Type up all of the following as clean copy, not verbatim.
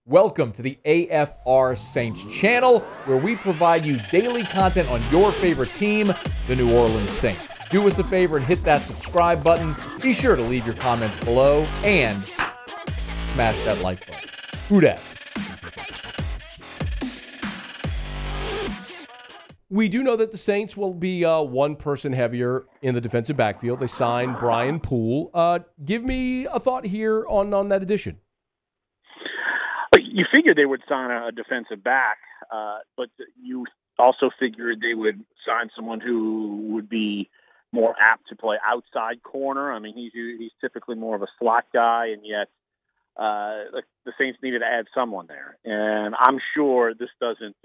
Welcome to the AFR Saints channel, where we provide you daily content on your favorite team, the New Orleans Saints. Do us a favor and hit that subscribe button. Be sure to leave your comments below and smash that like button. Who dat? We do know that the Saints will be one person heavier in the defensive backfield. They signed Brian Poole. Give me a thought here on that addition. You figured they would sign a defensive back, but you also figured they would sign someone who would be more apt to play outside corner. I mean, he's typically more of a slot guy, and yet the Saints needed to add someone there. And I'm sure this doesn't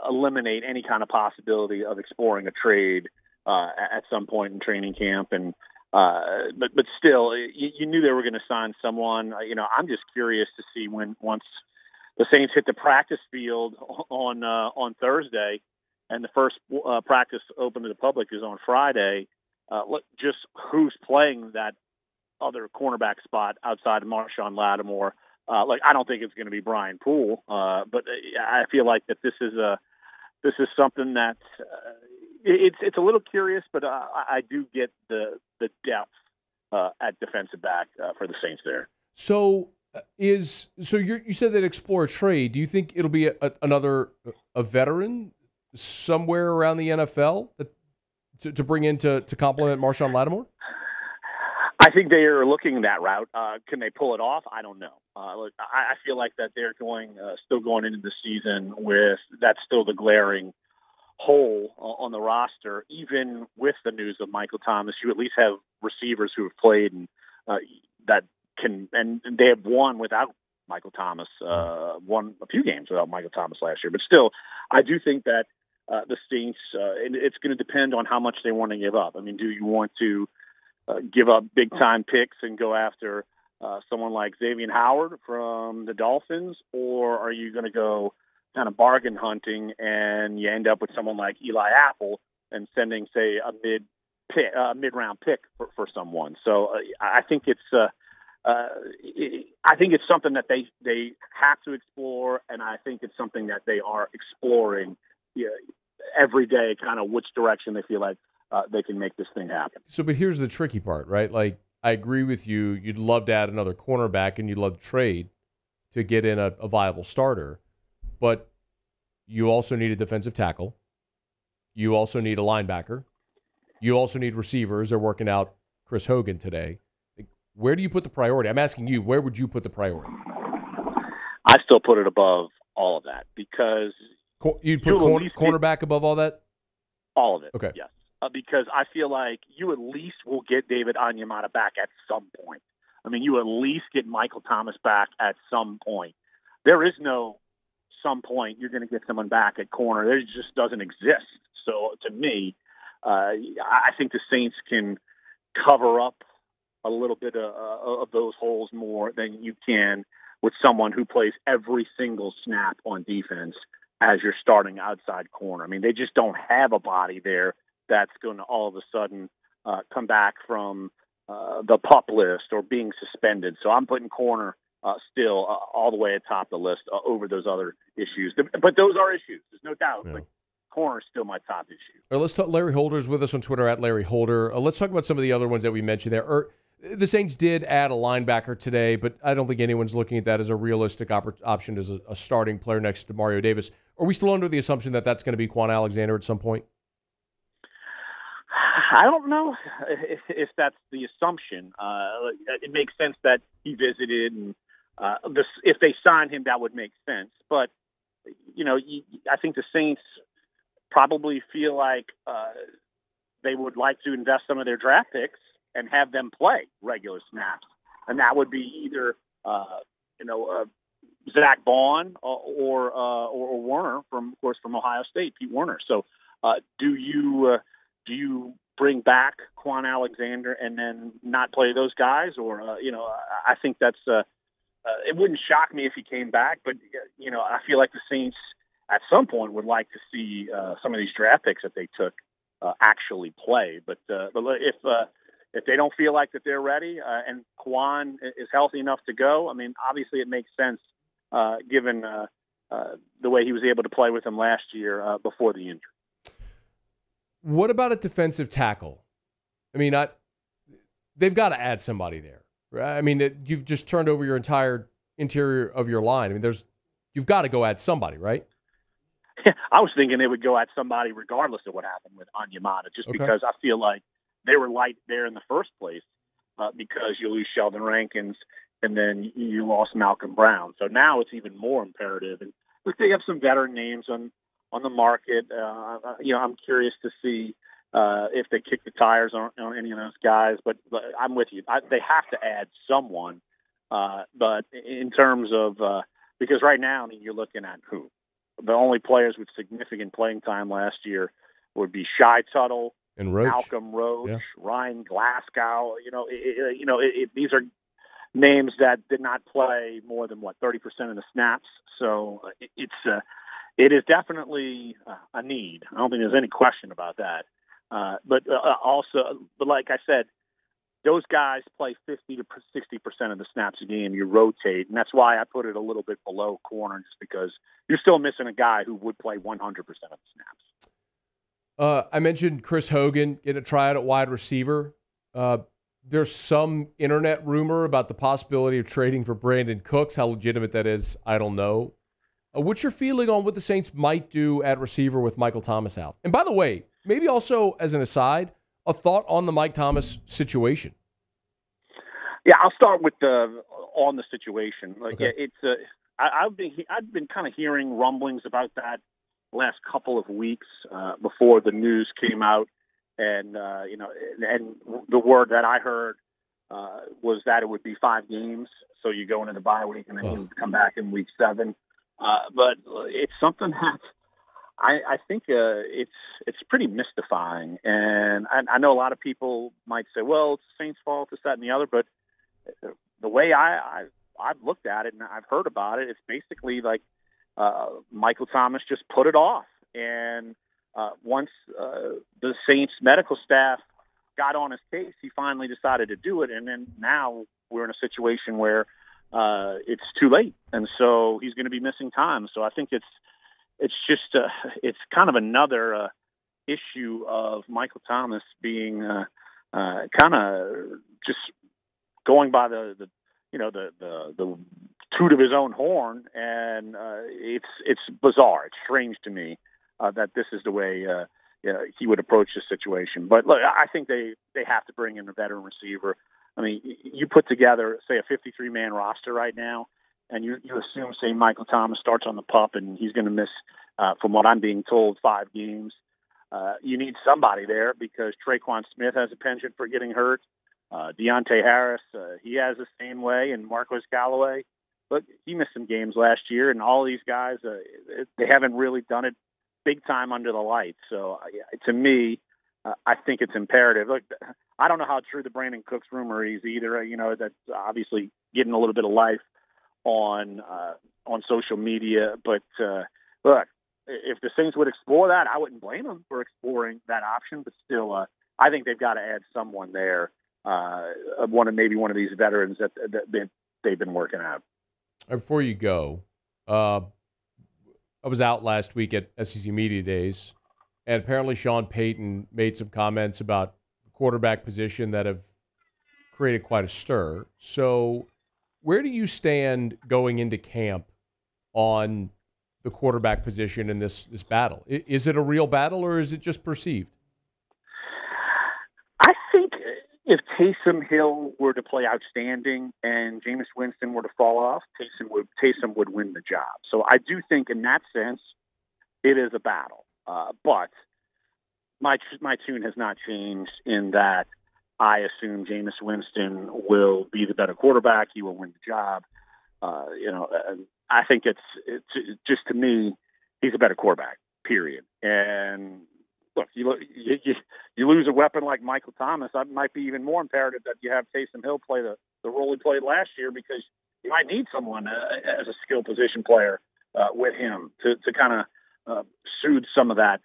eliminate any kind of possibility of exploring a trade at some point in training camp. And but still, you knew they were going to sign someone. I'm just curious to see once the Saints hit the practice field on Thursday, and the first practice open to the public is on Friday. Just who's playing that other cornerback spot outside of Marshawn Lattimore. I don't think it's going to be Brian Poole, but I feel like that this is something that it's a little curious, but I do get the depth at defensive back for the Saints there. So you said that explore a trade. Do you think it'll be another veteran somewhere around the NFL to bring in to complement Marshawn Lattimore? I think they are looking that route. Can they pull it off? I don't know. I feel like that they're still going into the season with that's still the glaring hole on the roster. Even with the news of Michael Thomas, you at least have receivers who have played and that can, and they have won without Michael Thomas. Won a few games without Michael Thomas last year, but still, I do think that the Saints. It's going to depend on how much they want to give up. I mean, do you want to give up big time picks and go after someone like Xavier Howard from the Dolphins, or are you going to go kind of bargain hunting and you end up with someone like Eli Apple and sending, say, a mid round pick for someone? So I think it's something that they have to explore, and I think it's something that they are exploring every day, kind of which direction they feel like they can make this thing happen. So, but here's the tricky part, right? Like, I agree with you. You'd love to add another cornerback, and you'd love to trade to get in a viable starter. But you also need a defensive tackle. You also need a linebacker. You also need receivers. They're working out Chris Hogan today. Where do you put the priority? I'm asking you, where would you put the priority? I still put it above all of that because you'd put cornerback above all that? All of it, okay. Yes. Because I feel like you at least will get David Onyemata back at some point. I mean, you at least get Michael Thomas back at some point. There is no some point you're going to get someone back at corner. There just doesn't exist. So to me, I think the Saints can cover up a little bit of those holes more than you can with someone who plays every single snap on defense as your starting outside corner. I mean, they just don't have a body there that's going to all of a sudden come back from the PUP list or being suspended. So I'm putting corner still all the way atop the list over those other issues. But those are issues. There's no doubt. Yeah. But corner is still my top issue. All right, let's talk. Larry Holder's with us on Twitter at Larry Holder. Let's talk about some of the other ones that we mentioned there. The Saints did add a linebacker today, but I don't think anyone's looking at that as a realistic option as a starting player next to Mario Davis. Are we still under the assumption that that's going to be Quan Alexander at some point? I don't know if that's the assumption. It makes sense that he visited, and if they signed him, that would make sense. But I think the Saints probably feel like they would like to invest some of their draft picks and have them play regular snaps, and that would be either Zach Vaughn or Werner from Ohio State, Pete Werner. So do you bring back Quan Alexander and then not play those guys? Or, I think that's it wouldn't shock me if he came back, but, I feel like the Saints at some point would like to see some of these draft picks that they took actually play. But if they don't feel like that they're ready and Quan is healthy enough to go, I mean, obviously it makes sense given the way he was able to play with him last year before the injury. What about a defensive tackle? I mean, they've got to add somebody there. Right? I mean, you've just turned over your entire interior of your line. I mean, you've got to go add somebody, right? I was thinking they would go at somebody regardless of what happened with Onyemata, just because I feel like they were light there in the first place because you lose Sheldon Rankins and then you lost Malcolm Brown. So now it's even more imperative. And look, they have some veteran names on the market. I'm curious to see if they kick the tires on any of those guys. But I'm with you. They have to add someone. But in terms of because right now, I mean, you're looking at who? The only players with significant playing time last year would be Shai Tuttle and Roach. Malcolm Roach, Ryan Glasgow. These are names that did not play more than 30% of the snaps. So it is definitely a need. I don't think there's any question about that. But like I said, those guys play 50 to 60% of the snaps a game. You rotate, and that's why I put it a little bit below corner, just because you're still missing a guy who would play 100% of the snaps. I mentioned Chris Hogan getting a tryout at wide receiver. There's some internet rumor about the possibility of trading for Brandon Cooks. How legitimate that is, I don't know. What's your feeling on what the Saints might do at receiver with Michael Thomas out? And by the way, maybe also as an aside, a thought on the Mike Thomas situation. Yeah, I'll start with on the situation. Okay. I've been kind of hearing rumblings about that last couple of weeks before the news came out, and and the word that I heard was that it would be 5 games, so you go into the bye week and then you come back in week 7. But it's something that I think it's pretty mystifying, and I know a lot of people might say, well, it's the Saints' fault, this, that, and the other, but the way I've looked at it and I've heard about it, it's basically like Michael Thomas just put it off, and once the Saints medical staff got on his case, he finally decided to do it, and then now we're in a situation where it's too late, and so he's going to be missing time. So I think it's just it's kind of another issue of Michael Thomas being kind of just going by the toot of his own horn, and it's bizarre. It's strange to me that this is the way he would approach the situation. But look, I think they have to bring in a veteran receiver. I mean, you put together, say, a 53-man roster right now, and you assume, say, Michael Thomas starts on the pup and he's going to miss, from what I'm being told, 5 games. You need somebody there because Traquan Smith has a penchant for getting hurt. Deontay Harris, he has the same way, and Marcos Callaway. But he missed some games last year, and all these guys, they haven't really done it big time under the lights. So to me, I think it's imperative. Look, I don't know how true the Brandon Cooks rumor is either. That's obviously getting a little bit of life on social media. But look, if the Saints would explore that, I wouldn't blame them for exploring that option. But still, I think they've got to add someone there. One of these veterans that they've been working out. Before you go, I was out last week at SEC Media Days, and apparently Sean Payton made some comments about the quarterback position that have created quite a stir. So where do you stand going into camp on the quarterback position in this battle? Is it a real battle, or is it just perceived? I think if Taysom Hill were to play outstanding and Jameis Winston were to fall off, Taysom would win the job. So I do think in that sense it is a battle. But my tune has not changed in that I assume Jameis Winston will be the better quarterback. He will win the job. I think it's just, to me, he's a better quarterback, period. And look, you lose a weapon like Michael Thomas, that might be even more imperative that you have Taysom Hill play the role he played last year, because you might need someone as a skill position player with him to kind of soothe some of that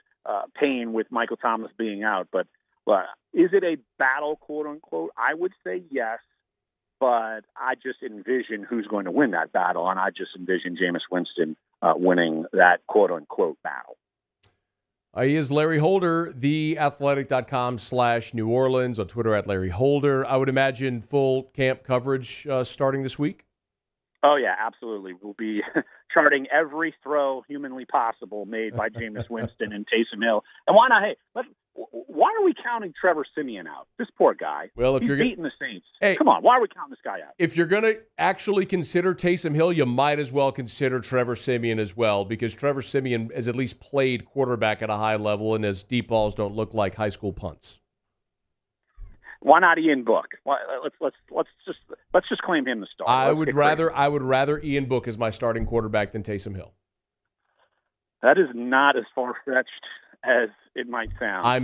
pain with Michael Thomas being out. But is it a battle, quote unquote? I would say yes, but I just envision who's going to win that battle, and I just envision Jameis Winston winning that quote-unquote battle. He is Larry Holder, theathletic.com/New Orleans, on Twitter at Larry Holder. I would imagine full camp coverage starting this week? Oh, yeah, absolutely. We'll be charting every throw humanly possible made by Jameis Winston and Taysom Hill. And why not? Hey, why are we counting Trevor Siemian out? This poor guy. Well, if he's you're beating the Saints. Hey, come on, why are we counting this guy out? If you're going to actually consider Taysom Hill, you might as well consider Trevor Siemian as well, because Trevor Siemian has at least played quarterback at a high level, and his deep balls don't look like high school punts. Why not Ian Book? Let's just claim him the star. I would rather Ian Book as my starting quarterback than Taysom Hill. That is not as far-fetched as it might sound. I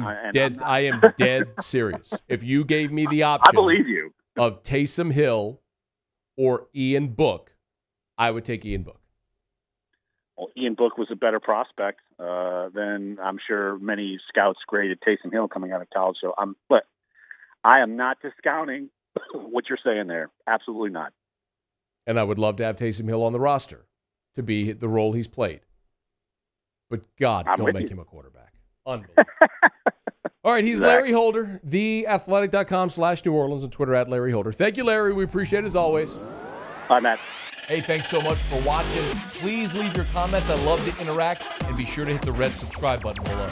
am dead serious. If you gave me the option, I believe you, of Taysom Hill or Ian Book, I would take Ian Book. Well, Ian Book was a better prospect than I'm sure many scouts graded Taysom Hill coming out of college. So I am not discounting what you're saying there. Absolutely not. And I would love to have Taysom Hill on the roster to be the role he's played. But God, don't make him a quarterback. Unbelievable. All right, he's Larry Holder, theathletic.com/New Orleans, on Twitter at Larry Holder. Thank you, Larry. We appreciate it as always. Bye, Matt. Hey, thanks so much for watching. Please leave your comments. I love to interact. And be sure to hit the red subscribe button below.